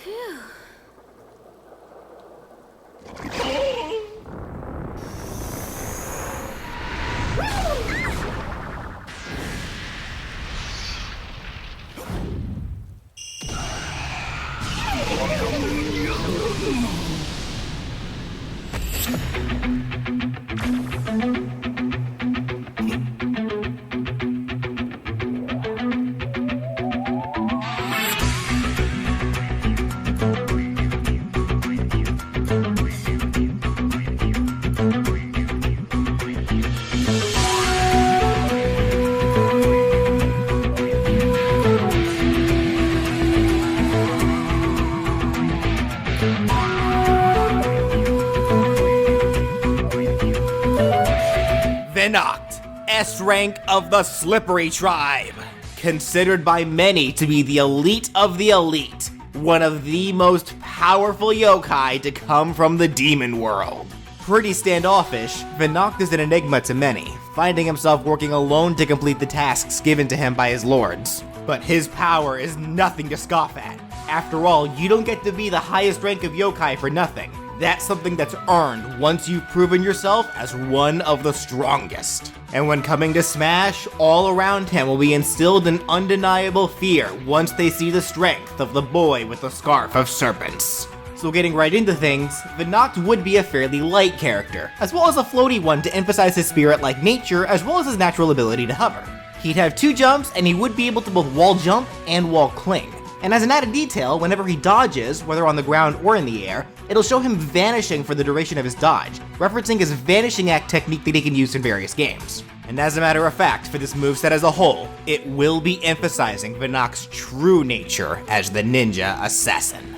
Phew. Venoct, S rank of the Slippery Tribe. Considered by many to be the elite of the elite, one of the most powerful yokai to come from the demon world. Pretty standoffish, Venoct is an enigma to many, finding himself working alone to complete the tasks given to him by his lords. But his power is nothing to scoff at. After all, you don't get to be the highest rank of yokai for nothing. That's something that's earned once you've proven yourself as one of the strongest. And when coming to Smash, all around him will be instilled an undeniable fear once they see the strength of the boy with the scarf of serpents. So getting right into things, Venoct would be a fairly light character, as well as a floaty one to emphasize his spirit-like nature as well as his natural ability to hover. He'd have 2 jumps, and he would be able to both wall jump and wall cling. And as an added detail, whenever he dodges, whether on the ground or in the air, it'll show him vanishing for the duration of his dodge, referencing his vanishing act technique that he can use in various games. And as a matter of fact, for this moveset as a whole, it will be emphasizing Venoct's true nature as the ninja assassin.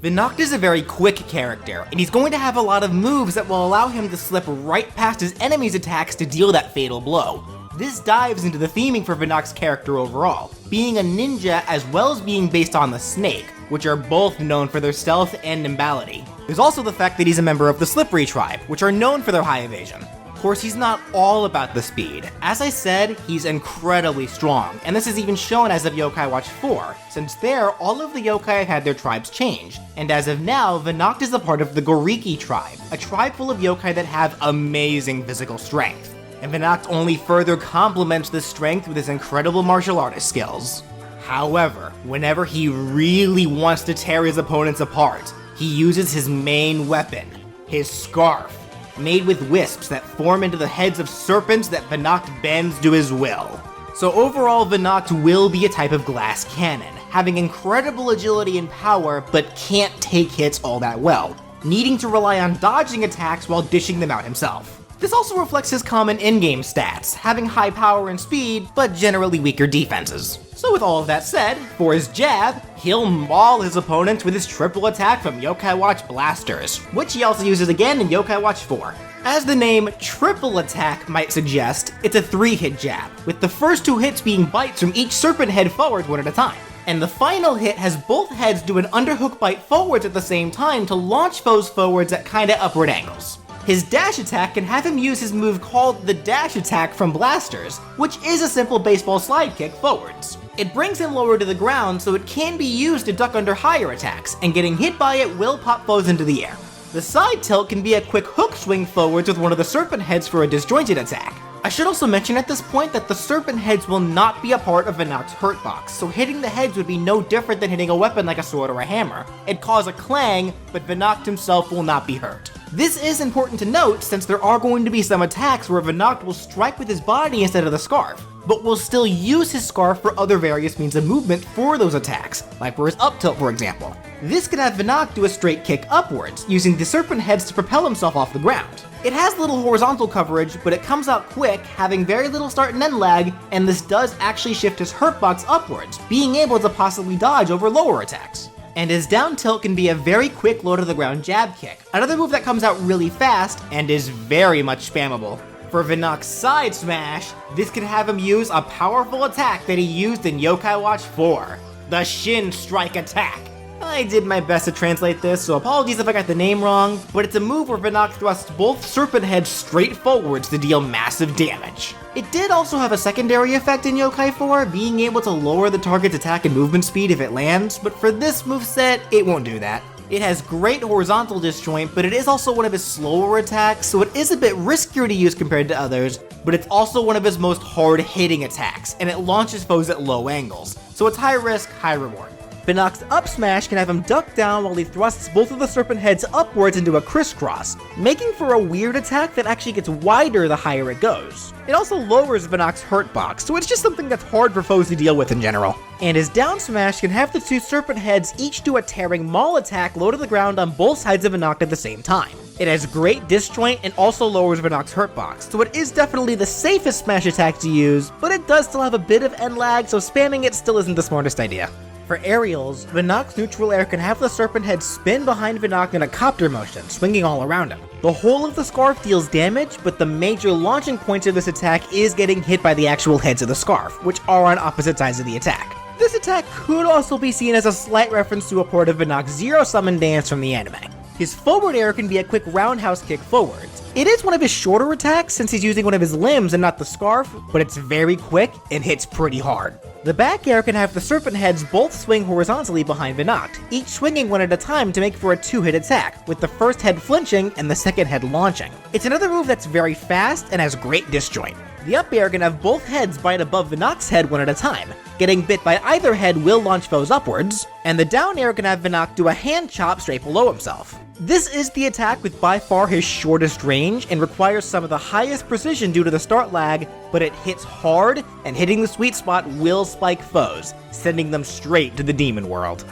Venoct is a very quick character, and he's going to have a lot of moves that will allow him to slip right past his enemy's attacks to deal that fatal blow. This dives into the theming for Venoct's character overall, being a ninja as well as being based on the snake, which are both known for their stealth and nimbality. There's also the fact that he's a member of the Slippery Tribe, which are known for their high evasion. Of course, he's not all about the speed. As I said, he's incredibly strong, and this is even shown as of Yokai Watch 4, since there, all of the yokai have had their tribes changed, and as of now, Venoct is a part of the Goriki tribe, a tribe full of yokai that have amazing physical strength. And Venoct only further complements this strength with his incredible martial artist skills. However, whenever he really wants to tear his opponents apart, he uses his main weapon, his scarf, made with wisps that form into the heads of serpents that Venoct bends to his will. So overall, Venoct will be a type of glass cannon, having incredible agility and power, but can't take hits all that well, needing to rely on dodging attacks while dishing them out himself. This also reflects his common in-game stats, having high power and speed, but generally weaker defenses. So with all of that said, for his jab, he'll maul his opponents with his triple attack from Yokai Watch Blasters, which he also uses again in Yokai Watch 4. As the name triple attack might suggest, it's a 3-hit jab, with the first 2 hits being bites from each serpent head forwards one at a time. And the final hit has both heads do an underhook bite forwards at the same time to launch foes forwards at kinda upward angles. His dash attack can have him use his move called the dash attack from Blasters, which is a simple baseball slide kick forwards. It brings him lower to the ground so it can be used to duck under higher attacks, and getting hit by it will pop foes into the air. The side tilt can be a quick hook swing forwards with one of the serpent heads for a disjointed attack. I should also mention at this point that the serpent heads will not be a part of Venoct's hurt box, so hitting the heads would be no different than hitting a weapon like a sword or a hammer. It'd cause a clang, but Venoct himself will not be hurt. This is important to note since there are going to be some attacks where Venoct will strike with his body instead of the scarf, but will still use his scarf for other various means of movement for those attacks, like for his up tilt for example. This could have Venoct do a straight kick upwards, using the serpent heads to propel himself off the ground. It has little horizontal coverage, but it comes out quick, having very little start and end lag, and this does actually shift his hurt box upwards, being able to possibly dodge over lower attacks. And his down tilt can be a very quick low to the ground jab kick, another move that comes out really fast and is very much spammable. For Venoct's side smash, this could have him use a powerful attack that he used in Yokai Watch 4, the Shin Strike attack. I did my best to translate this, so apologies if I got the name wrong, but it's a move where Venoct thrusts both serpent heads straight forwards to deal massive damage. It did also have a secondary effect in Yokai 4, being able to lower the target's attack and movement speed if it lands, but for this moveset, it won't do that. It has great horizontal disjoint, but it is also one of his slower attacks, so it is a bit riskier to use compared to others, but it's also one of his most hard-hitting attacks, and it launches foes at low angles, so it's high risk, high reward. Venoct's up smash can have him duck down while he thrusts both of the serpent heads upwards into a crisscross, making for a weird attack that actually gets wider the higher it goes. It also lowers Venoct's hurt box, so it's just something that's hard for foes to deal with in general. And his down smash can have the two serpent heads each do a tearing maul attack low to the ground on both sides of Venoct at the same time. It has great disjoint and also lowers Venoct's hurt box, so it is definitely the safest smash attack to use, but it does still have a bit of end lag, so spamming it still isn't the smartest idea. For aerials, Venoct's neutral air can have the serpent head spin behind Venoct in a copter motion, swinging all around him. The whole of the scarf deals damage, but the major launching point of this attack is getting hit by the actual heads of the scarf, which are on opposite sides of the attack. This attack could also be seen as a slight reference to a part of Venoct's Zero Summon dance from the anime. His forward air can be a quick roundhouse kick forwards. It is one of his shorter attacks since he's using one of his limbs and not the scarf, but it's very quick and hits pretty hard. The back air can have the serpent heads both swing horizontally behind Venoct, each swinging one at a time to make for a two-hit attack, with the first head flinching and the second head launching. It's another move that's very fast and has great disjoint. The up air can have both heads bite above Venoct's head one at a time. Getting bit by either head will launch foes upwards, and the down air can have Venoct do a hand chop straight below himself. This is the attack with by far his shortest range and requires some of the highest precision due to the start lag, but it hits hard, and hitting the sweet spot will spike foes, sending them straight to the demon world.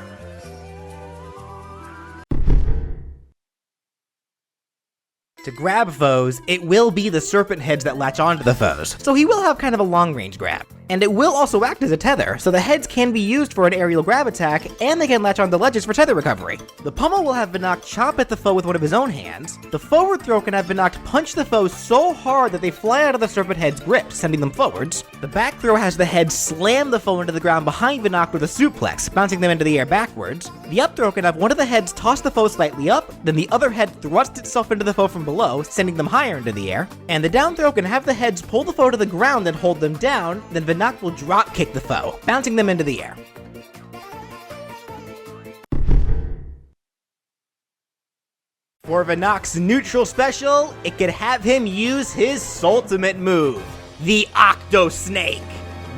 To grab foes, it will be the serpent heads that latch onto the foes, so he will have kind of a long range grab. And it will also act as a tether, so the heads can be used for an aerial grab attack, and they can latch onto ledges for tether recovery. The pummel will have Venoct chop at the foe with one of his own hands. The forward throw can have Venoct punch the foe so hard that they fly out of the serpent head's grip, sending them forwards. The back throw has the head slam the foe into the ground behind Venoct with a suplex, bouncing them into the air backwards. The up throw can have one of the heads toss the foe slightly up, then the other head thrusts itself into the foe from below, sending them higher into the air. And the down throw can have the heads pull the foe to the ground and hold them down, then Venoct will drop kick the foe, bouncing them into the air. For Venoct's neutral special, it could have him use his ultimate move, the Octo Snake.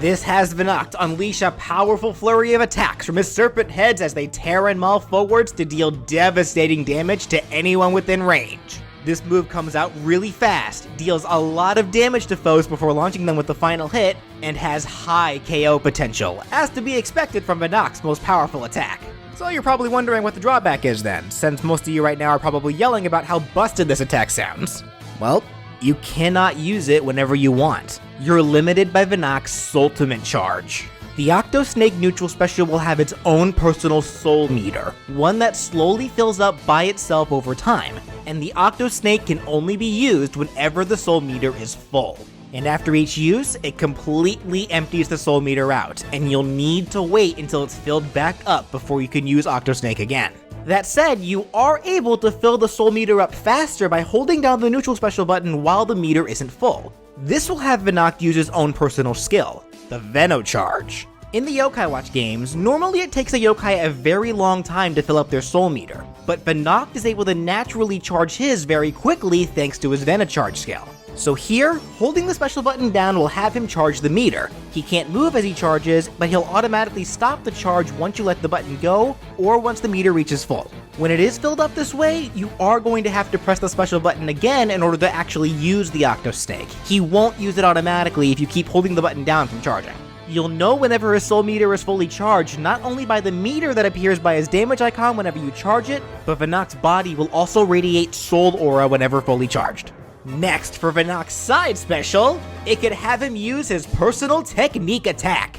This has Venoct unleash a powerful flurry of attacks from his serpent heads as they tear and maul forwards to deal devastating damage to anyone within range. This move comes out really fast, deals a lot of damage to foes before launching them with the final hit, and has high KO potential, as to be expected from Venoct's most powerful attack. So you're probably wondering what the drawback is then, since most of you right now are probably yelling about how busted this attack sounds. Well, you cannot use it whenever you want. You're limited by Venoct's ultimate charge. The Octo Snake neutral special will have its own personal soul meter, one that slowly fills up by itself over time, and the Octo Snake can only be used whenever the soul meter is full. And after each use, it completely empties the soul meter out, and you'll need to wait until it's filled back up before you can use Octo Snake again. That said, you are able to fill the soul meter up faster by holding down the neutral special button while the meter isn't full. This will have Venoct use his own personal skill, the Venoct charge. In the Yokai Watch games, normally it takes a yokai a very long time to fill up their soul meter, but Venoct is able to naturally charge his very quickly thanks to his Venoct charge skill. So here, holding the special button down will have him charge the meter. He can't move as he charges, but he'll automatically stop the charge once you let the button go, or once the meter reaches full. When it is filled up this way, you are going to have to press the special button again in order to actually use the Octo Snake. He won't use it automatically if you keep holding the button down from charging. You'll know whenever his soul meter is fully charged not only by the meter that appears by his damage icon whenever you charge it, but Venoct's body will also radiate soul aura whenever fully charged. Next, for Venoct's side special, it could have him use his personal technique attack,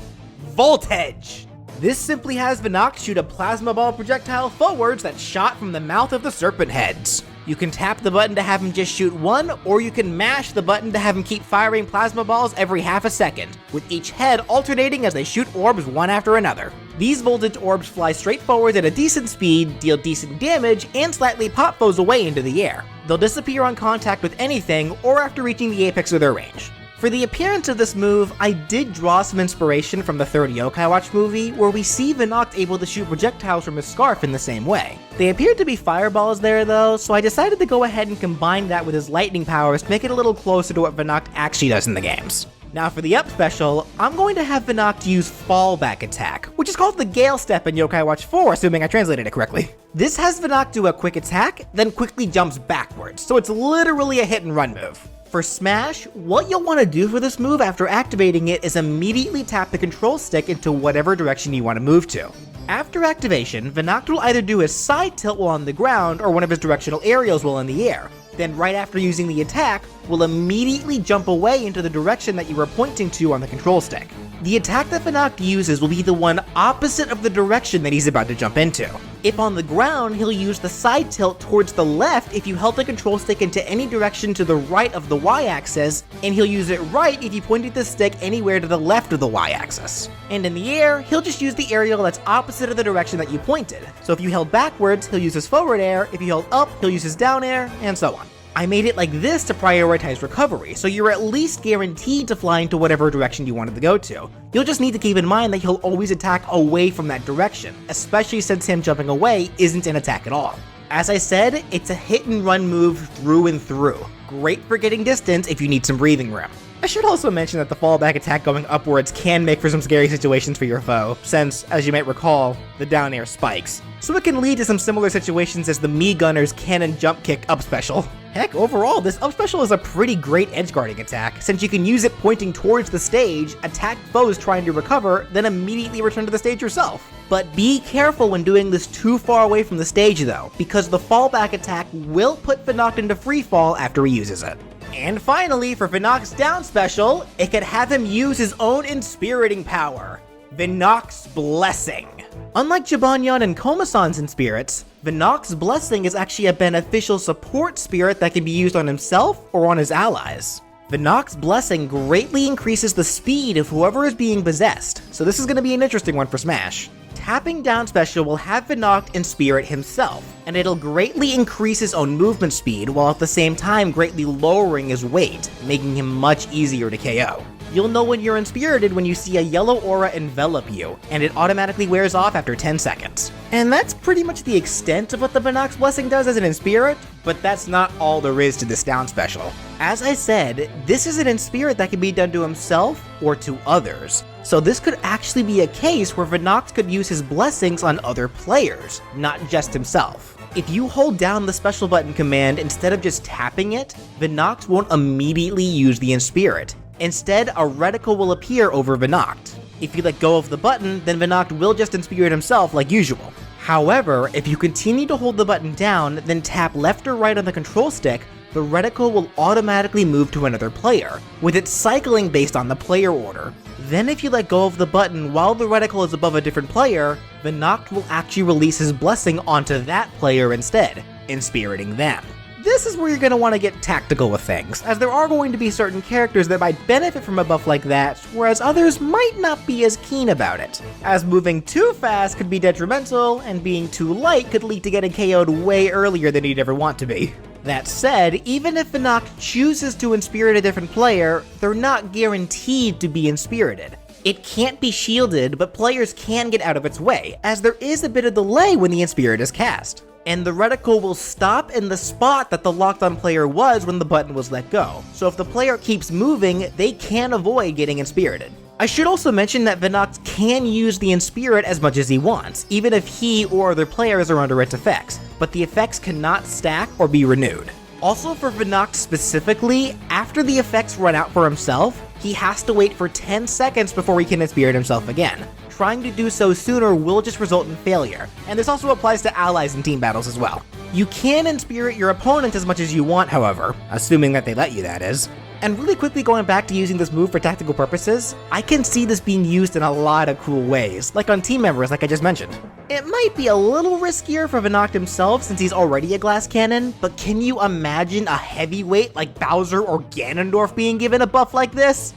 Voltage. This simply has Venoct shoot a plasma ball projectile forwards that's shot from the mouth of the serpent heads. You can tap the button to have him just shoot one, or you can mash the button to have him keep firing plasma balls every half a second, with each head alternating as they shoot orbs one after another. These voltage orbs fly straight forward at a decent speed, deal decent damage, and slightly pop foes away into the air. They'll disappear on contact with anything, or after reaching the apex of their range. For the appearance of this move, I did draw some inspiration from the third Yokai Watch movie, where we see Venoct able to shoot projectiles from his scarf in the same way. They appeared to be fireballs there though, so I decided to go ahead and combine that with his lightning powers to make it a little closer to what Venoct actually does in the games. Now for the up special, I'm going to have Venoct use fallback attack, which is called the Gale Step in Yokai Watch 4, assuming I translated it correctly. This has Venoct do a quick attack, then quickly jumps backwards, so it's literally a hit and run move. For Smash, what you'll want to do for this move after activating it is immediately tap the control stick into whatever direction you want to move to. After activation, Venoct will either do his side tilt while on the ground or one of his directional aerials while in the air. Then right after using the attack, will immediately jump away into the direction that you were pointing to on the control stick. The attack that Venoct uses will be the one opposite of the direction that he's about to jump into. If on the ground, he'll use the side tilt towards the left if you held the control stick into any direction to the right of the y-axis, and he'll use it right if you pointed the stick anywhere to the left of the y-axis. And in the air, he'll just use the aerial that's opposite of the direction that you pointed. So if you held backwards, he'll use his forward air, if you held up, he'll use his down air, and so on. I made it like this to prioritize recovery, so you're at least guaranteed to fly into whatever direction you wanted to go to. You'll just need to keep in mind that he'll always attack away from that direction, especially since him jumping away isn't an attack at all. As I said, it's a hit and run move through and through. Great for getting distance if you need some breathing room. I should also mention that the fallback attack going upwards can make for some scary situations for your foe, since, as you might recall, the down air spikes. So it can lead to some similar situations as the Mii Gunner's cannon jump kick up special. Heck, overall, this up special is a pretty great edgeguarding attack, since you can use it pointing towards the stage, attack foes trying to recover, then immediately return to the stage yourself. But be careful when doing this too far away from the stage though, because the fallback attack will put Venoct into free fall after he uses it. And finally, for Venoct's down special, it could have him use his own inspiriting power, Venoct's Blessing. Unlike Jibanyan and Komasan's Inspirits, Venoct's Blessing is actually a beneficial support spirit that can be used on himself or on his allies. Venoct's Blessing greatly increases the speed of whoever is being possessed, so this is going to be an interesting one for Smash. Tapping down special will have Venoct inspirit himself, and it'll greatly increase his own movement speed while at the same time greatly lowering his weight, making him much easier to KO. You'll know when you're inspirited when you see a yellow aura envelop you, and it automatically wears off after 10 seconds. And that's pretty much the extent of what the Venoct's Blessing does as an Inspirit, but that's not all there is to this down special. As I said, this is an Inspirit that can be done to himself or to others, so this could actually be a case where Venoct could use his blessings on other players, not just himself. If you hold down the special button command instead of just tapping it, Venoct won't immediately use the Inspirit. Instead, a reticle will appear over Venoct. If you let go of the button, then Venoct will just inspirit himself like usual. However, if you continue to hold the button down, then tap left or right on the control stick, the reticle will automatically move to another player, with it cycling based on the player order. Then if you let go of the button while the reticle is above a different player, Venoct will actually release his blessing onto that player instead, inspiriting them. This is where you're going to want to get tactical with things, as there are going to be certain characters that might benefit from a buff like that, whereas others might not be as keen about it, as moving too fast could be detrimental, and being too light could lead to getting KO'd way earlier than you'd ever want to be. That said, even if Venoct chooses to inspirit a different player, they're not guaranteed to be inspirited. It can't be shielded, but players can get out of its way, as there is a bit of delay when the Inspirit is cast. And the reticle will stop in the spot that the locked-on player was when the button was let go, so if the player keeps moving, they can avoid getting inspirited. I should also mention that Venoct can use the Inspirit as much as he wants, even if he or other players are under its effects, but the effects cannot stack or be renewed. Also for Venoct specifically, after the effects run out for himself, he has to wait for 10 seconds before he can inspirit himself again. Trying to do so sooner will just result in failure, and this also applies to allies in team battles as well. You can inspirit your opponent as much as you want, however, assuming that they let you, that is. And really quickly going back to using this move for tactical purposes, I can see this being used in a lot of cool ways, like on team members like I just mentioned. It might be a little riskier for Venoct himself since he's already a glass cannon, but can you imagine a heavyweight like Bowser or Ganondorf being given a buff like this?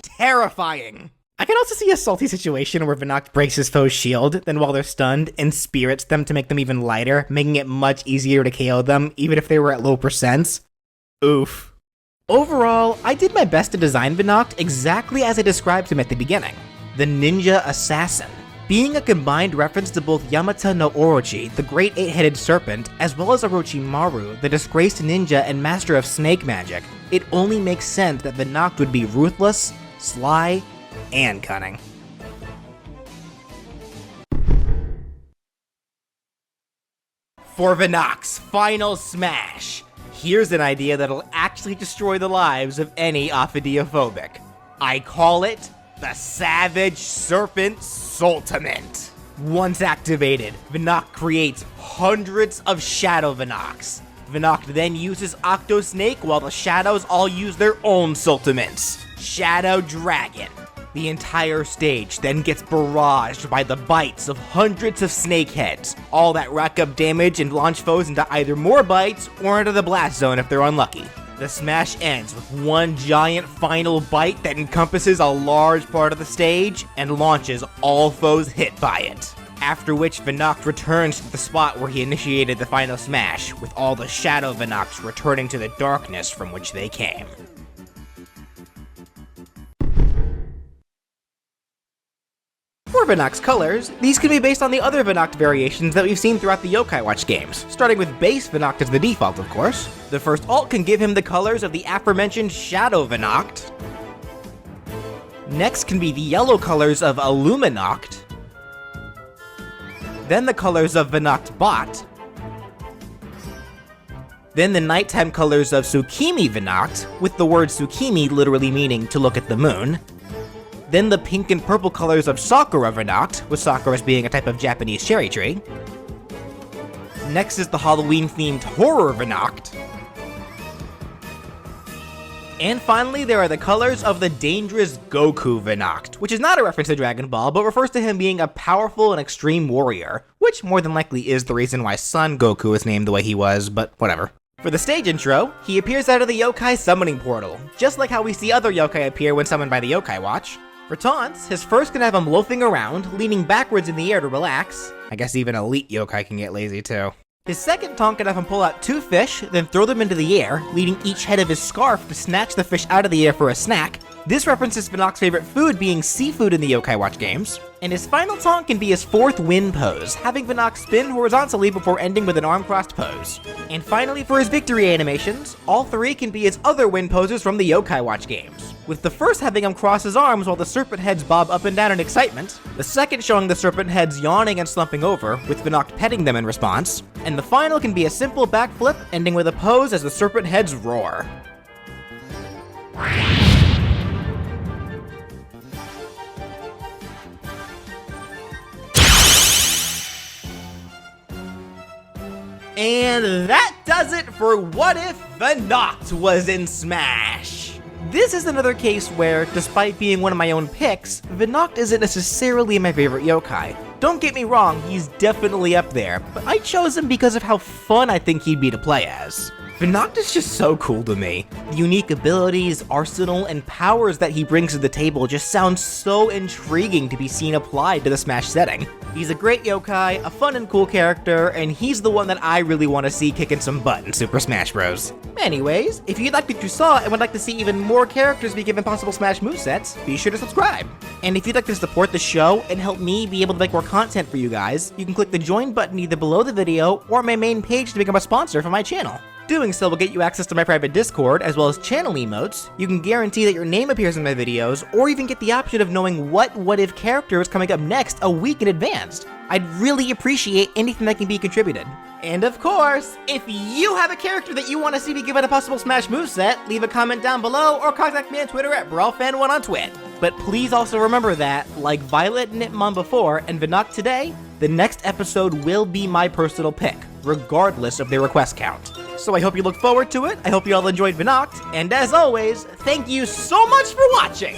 Terrifying! I can also see a salty situation where Venoct breaks his foe's shield, then while they're stunned, inspirits them to make them even lighter, making it much easier to KO them, even if they were at low percents. Oof. Overall, I did my best to design Venoct exactly as I described him at the beginning. The Ninja Assassin. Being a combined reference to both Yamata-No-Orochi, the great 8-headed serpent, as well as Orochimaru, the disgraced ninja and master of snake magic, it only makes sense that Venoct would be ruthless, sly, and cunning. For Venoct's final smash, here's an idea that'll actually destroy the lives of any ophidiophobic. I call it the Savage Serpent Sultimate. Once activated, Venoct creates hundreds of Shadow Venocts. Venoct then uses Octosnake while the Shadows all use their own Sultimates. Shadow Dragon. The entire stage then gets barraged by the bites of hundreds of snakeheads, all that rack up damage and launch foes into either more bites or into the blast zone if they're unlucky. The smash ends with one giant final bite that encompasses a large part of the stage and launches all foes hit by it. After which Venoct returns to the spot where he initiated the final smash, with all the Shadow Venocts returning to the darkness from which they came. For Venoct's colors, these can be based on the other Venoct variations that we've seen throughout the Yokai Watch games, starting with base Venoct as the default, of course. The first alt can give him the colors of the aforementioned Shadow Venoct. Next can be the yellow colors of Illuminoct. Then the colors of Venoct Bot. Then the nighttime colors of Tsukimi Venoct, with the word Tsukimi literally meaning to look at the moon. Then the pink and purple colors of Sakura Venoct, with Sakura being a type of Japanese cherry tree. Next is the Halloween-themed Horror Venoct. And finally, there are the colors of the dangerous Goku Venoct, which is not a reference to Dragon Ball, but refers to him being a powerful and extreme warrior, which more than likely is the reason why Son Goku is named the way he was, but whatever. For the stage intro, he appears out of the yokai summoning portal, just like how we see other yokai appear when summoned by the Yokai Watch. For taunts, his first can have him loafing around, leaning backwards in the air to relax. I guess even elite yokai can get lazy too. His second taunt can have him pull out 2 fish, then throw them into the air, leading each head of his scarf to snatch the fish out of the air for a snack. This references Venoct's favorite food being seafood in the Yokai Watch games. And his final taunt can be his 4th wind pose, having Venoct spin horizontally before ending with an arm-crossed pose. And finally, for his victory animations, all 3 can be his other wind poses from the Yokai Watch games, with the first having him cross his arms while the serpent heads bob up and down in excitement, the second showing the serpent heads yawning and slumping over, with Venoct petting them in response, and the final can be a simple backflip, ending with a pose as the serpent heads roar. And that does it for What If Venoct was in Smash! This is another case where, despite being one of my own picks, Venoct isn't necessarily my favorite yokai. Don't get me wrong, he's definitely up there, but I chose him because of how fun I think he'd be to play as. Venoct is just so cool to me. The unique abilities, arsenal, and powers that he brings to the table just sound so intriguing to be seen applied to the Smash setting. He's a great yokai, a fun and cool character, and he's the one that I really want to see kicking some butt in Super Smash Bros. Anyways, if you liked what you saw and would like to see even more characters be given possible Smash movesets, be sure to subscribe. And if you'd like to support the show and help me be able to make more content for you guys, you can click the join button either below the video or my main page to become a sponsor for my channel. Doing so will get you access to my private Discord, as well as channel emotes. You can guarantee that your name appears in my videos, or even get the option of knowing what if character is coming up next a week in advance. I'd really appreciate anything that can be contributed. And of course, if you have a character that you want to see me given a possible Smash moveset, leave a comment down below or contact me on Twitter at BrawlFan1 on Twit. But please also remember that, like Violet and Nipmon before and Venoct today, the next episode will be my personal pick, regardless of their request count. So I hope you look forward to it, I hope you all enjoyed Venoct, and as always, thank you so much for watching!